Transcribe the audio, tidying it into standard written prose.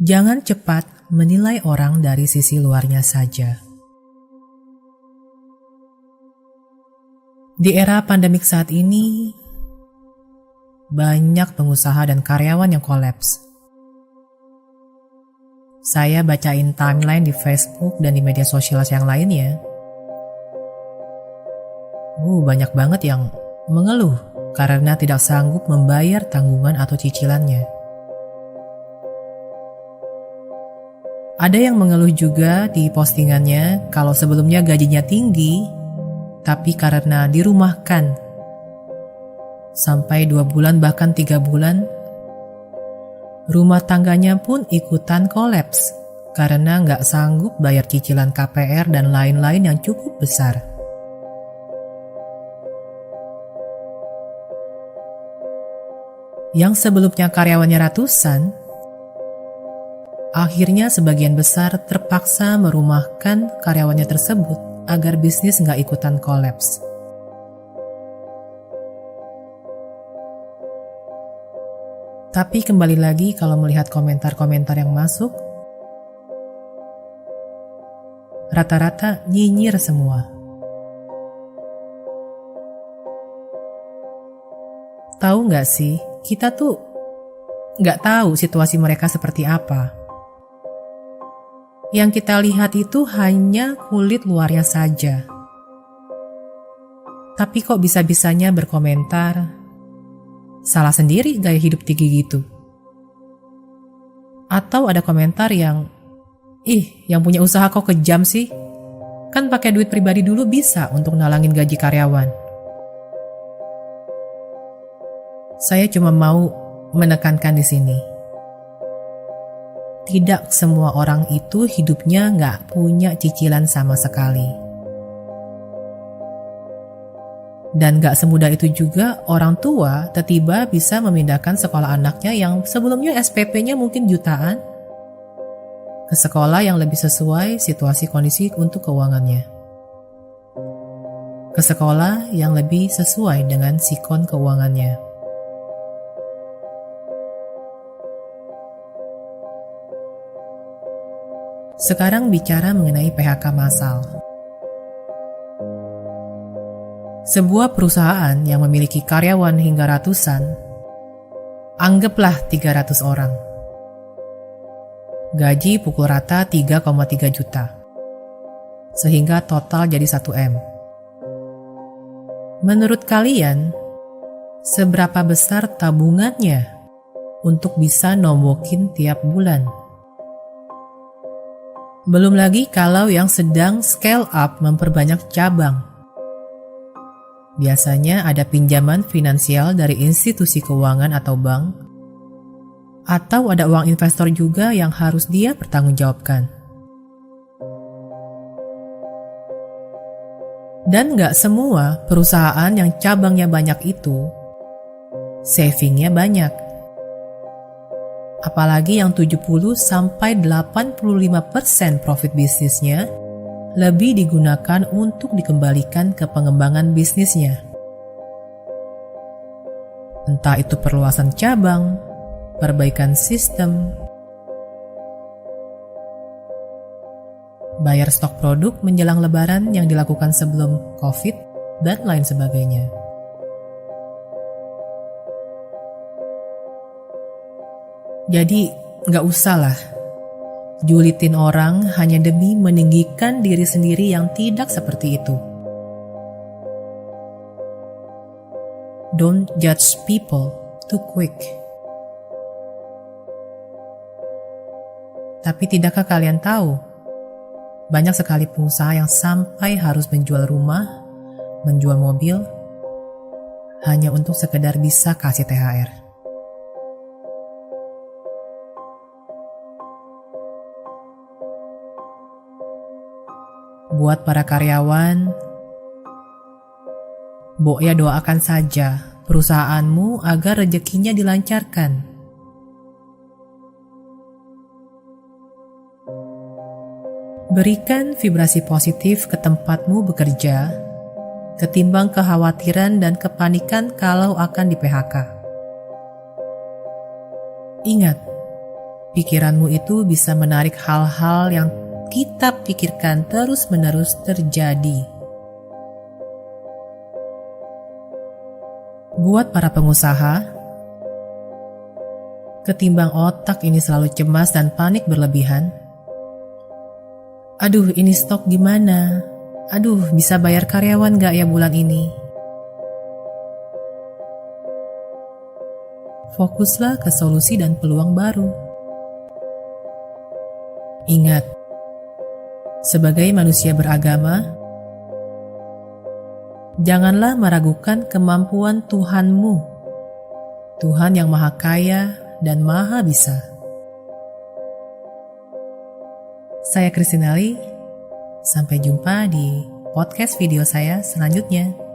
Jangan cepat menilai orang dari sisi luarnya saja. Di era pandemik saat ini, banyak pengusaha dan karyawan yang kolaps. Saya bacain timeline di Facebook dan di media sosial yang lainnya. Banyak banget yang mengeluh karena tidak sanggup membayar tanggungan atau cicilannya. Ada yang mengeluh juga di postingannya kalau sebelumnya gajinya tinggi, tapi karena dirumahkan sampai 2 bulan bahkan 3 bulan, rumah tangganya pun ikutan kolaps karena nggak sanggup bayar cicilan KPR dan lain-lain yang cukup besar. Yang sebelumnya karyawannya ratusan, akhirnya sebagian besar terpaksa merumahkan karyawannya tersebut agar bisnis nggak ikutan kolaps. Tapi kembali lagi kalau melihat komentar-komentar yang masuk, rata-rata nyinyir semua. Tahu nggak sih, kita tuh nggak tahu situasi mereka seperti apa. Yang kita lihat itu hanya kulit luarnya saja. Tapi kok bisa-bisanya berkomentar, salah sendiri gaya hidup tinggi gitu. Atau ada komentar yang, yang punya usaha kok kejam sih? Kan pakai duit pribadi dulu bisa untuk nalangin gaji karyawan. Saya cuma mau menekankan di sini. Tidak semua orang itu hidupnya nggak punya cicilan sama sekali. Dan nggak semudah itu juga orang tua tiba-tiba bisa memindahkan sekolah anaknya yang sebelumnya SPP-nya mungkin jutaan ke sekolah yang lebih sesuai situasi kondisi untuk keuangannya. Ke sekolah yang lebih sesuai dengan sikon keuangannya. Sekarang bicara mengenai PHK massal. Sebuah perusahaan yang memiliki karyawan hingga ratusan, anggaplah 300 orang. Gaji pukul rata 3,3 juta. Sehingga total jadi 1 M. Menurut kalian, seberapa besar tabungannya untuk bisa nombokin tiap bulan? Belum lagi kalau yang sedang scale up memperbanyak cabang. Biasanya ada pinjaman finansial dari institusi keuangan atau bank, atau ada uang investor juga yang harus dia pertanggungjawabkan. Dan gak semua perusahaan yang cabangnya banyak itu, savingnya banyak. Apalagi yang 70-85% profit bisnisnya lebih digunakan untuk dikembalikan ke pengembangan bisnisnya. Entah itu perluasan cabang, perbaikan sistem, bayar stok produk menjelang lebaran yang dilakukan sebelum COVID, dan lain sebagainya. Jadi gak usah lah julitin orang hanya demi meninggikan diri sendiri yang tidak seperti itu. Don't judge people too quick. Tapi tidakkah kalian tahu, banyak sekali pengusaha yang sampai harus menjual rumah, menjual mobil, hanya untuk sekedar bisa kasih THR. Buat para karyawan, ya doakan saja perusahaanmu agar rezekinya dilancarkan. Berikan vibrasi positif ke tempatmu bekerja, ketimbang kekhawatiran dan kepanikan kalau akan di PHK. Ingat, Pikiranmu itu bisa menarik hal-hal yang kita pikirkan terus-menerus terjadi. Buat para pengusaha, ketimbang otak ini selalu cemas dan panik berlebihan, aduh ini stok gimana? Aduh bisa bayar karyawan gak ya bulan ini? Fokuslah ke solusi dan peluang baru. Ingat, sebagai manusia beragama, janganlah meragukan kemampuan Tuhanmu, Tuhan yang Maha Kaya dan Maha Bisa. Saya Kristinali, sampai jumpa di podcast video saya selanjutnya.